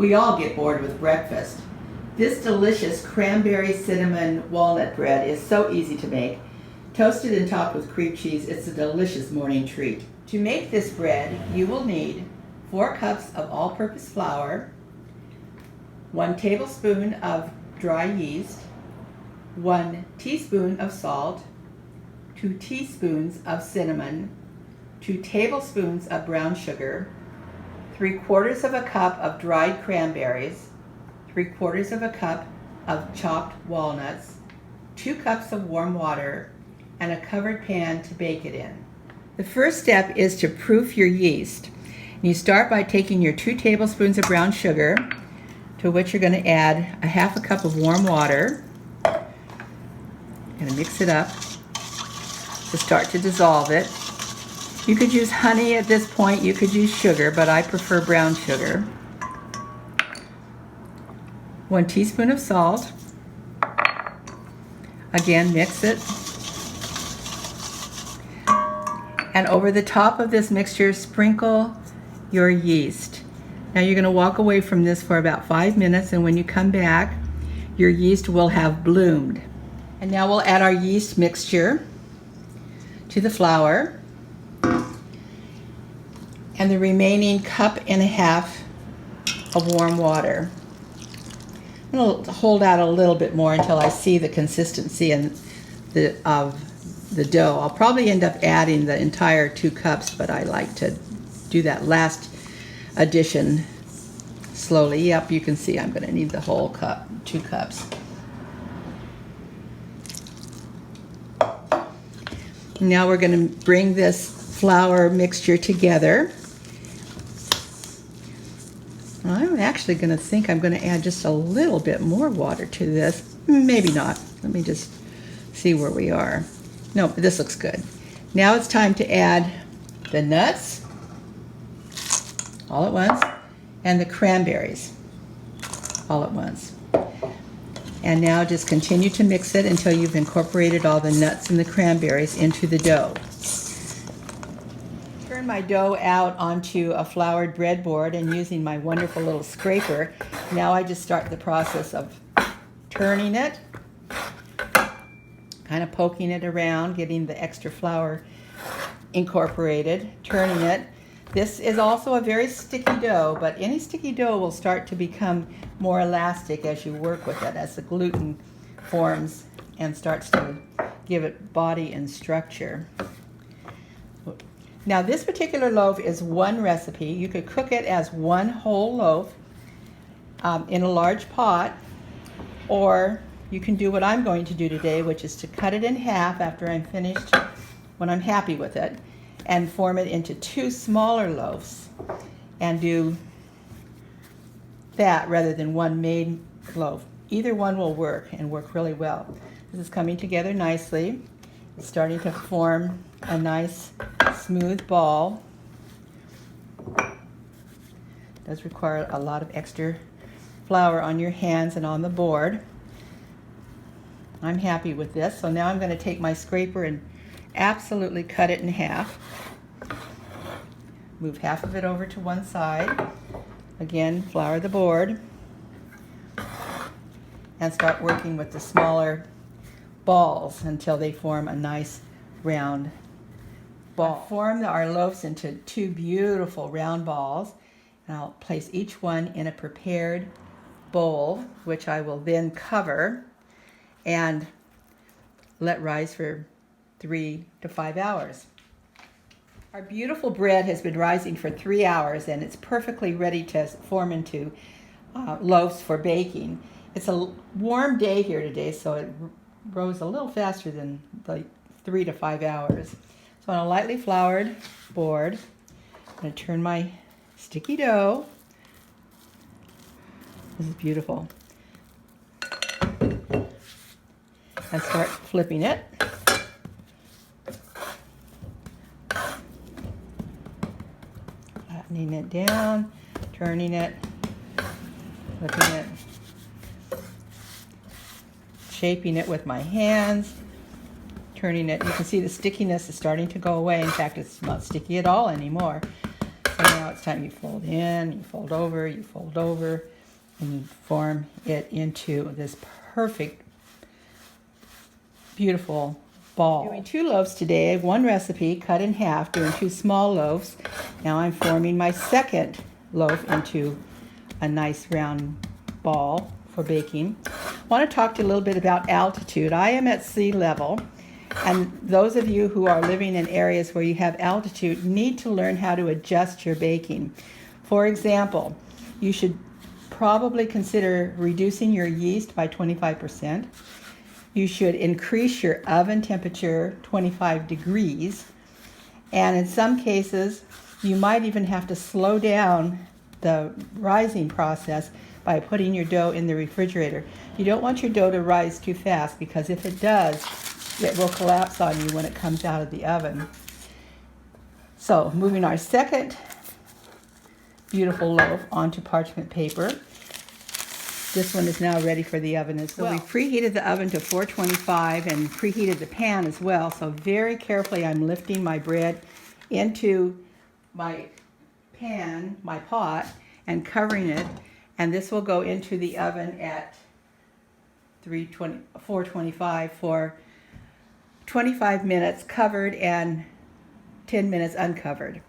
We all get bored with breakfast. This delicious cranberry cinnamon walnut bread is so easy to make. Toasted and topped with cream cheese, it's a delicious morning treat. To make this bread, you will need 4 cups of all-purpose flour, 1 tablespoon of dry yeast, 1 teaspoon of salt, 2 teaspoons of cinnamon, 2 tablespoons of brown sugar, 3/4 of a cup of dried cranberries, 3/4 of a cup of chopped walnuts, 2 cups of warm water, and a covered pan to bake it in. The first step is to proof your yeast. You start by taking your 2 tablespoons of brown sugar, to which you're going to add a 1/2 cup of warm water. You're going to mix it up to start to dissolve it. You could use honey at this point, you could use sugar, but I prefer brown sugar. 1 teaspoon of salt. Again, mix it. And over the top of this mixture, sprinkle your yeast. Now you're going to walk away from this for about 5 minutes, and when you come back, your yeast will have bloomed. And now we'll add our yeast mixture to the flour and the remaining 1.5 cups of warm water. I'm going to hold out a little bit more until I see the consistency of the dough. I'll probably end up adding the entire 2 cups, but I like to do that last addition slowly. Yep, you can see I'm going to need the whole cup, 2 cups. Now we're going to bring this flour mixture together. I'm actually going to think I'm going to add just a little bit more water to this. Maybe not. Let me just see where we are. No, this looks good. Now it's time to add the nuts all at once and the cranberries all at once. And now just continue to mix it until you've incorporated all the nuts and the cranberries into the dough. Turn my dough out onto a floured breadboard, and using my wonderful little scraper, now I just start the process of turning it, kind of poking it around, getting the extra flour incorporated, turning it. This is also a very sticky dough, but any sticky dough will start to become more elastic as you work with it, as the gluten forms and starts to give it body and structure. Now this particular loaf is one recipe. You could cook it as one whole loaf in a large pot, or you can do what I'm going to do today, which is to cut it in half after I'm finished, when I'm happy with it, and form it into 2 smaller loaves and do that rather than one main loaf. Either one will work and work really well. This is coming together nicely. It's starting to form a nice smooth ball. It does require a lot of extra flour on your hands and on the board. I'm happy with this, so now I'm going to take my scraper and absolutely cut it in half. Move half of it over to one side. Again, flour the board and start working with the smaller balls until they form a nice round ball. Form our loaves into 2 beautiful round balls, and I'll place each one in a prepared bowl, which I will then cover and let rise for 3 to 5 hours. Our beautiful bread has been rising for 3 hours, and it's perfectly ready to form into loaves for baking. It's a warm day here today, so it rose a little faster than the 3 to 5 hours. So on a lightly floured board, I'm going to turn my sticky dough. This is beautiful. And start flipping it. Flattening it down, turning it, flipping it, shaping it with my hands, turning it. You can see the stickiness is starting to go away. In fact, it's not sticky at all anymore. So now it's time you fold in, you fold over, and you form it into this perfect, beautiful ball. Doing 2 loaves today, 1 recipe cut in half, doing 2 small loaves. Now I'm forming my second loaf into a nice round ball for baking. I want to talk to you a little bit about altitude. I am at sea level, and those of you who are living in areas where you have altitude need to learn how to adjust your baking. For example, you should probably consider reducing your yeast by 25%. You should increase your oven temperature 25 degrees. And in some cases, you might even have to slow down the rising process by putting your dough in the refrigerator. You don't want your dough to rise too fast, because if it does, it will collapse on you when it comes out of the oven. So, moving our second beautiful loaf onto parchment paper. This one is now ready for the oven as well. So we preheated the oven to 425 and preheated the pan as well. So very carefully I'm lifting my bread into my pan, my pot, and covering it. And this will go into the oven at 425 for 25 minutes covered and 10 minutes uncovered.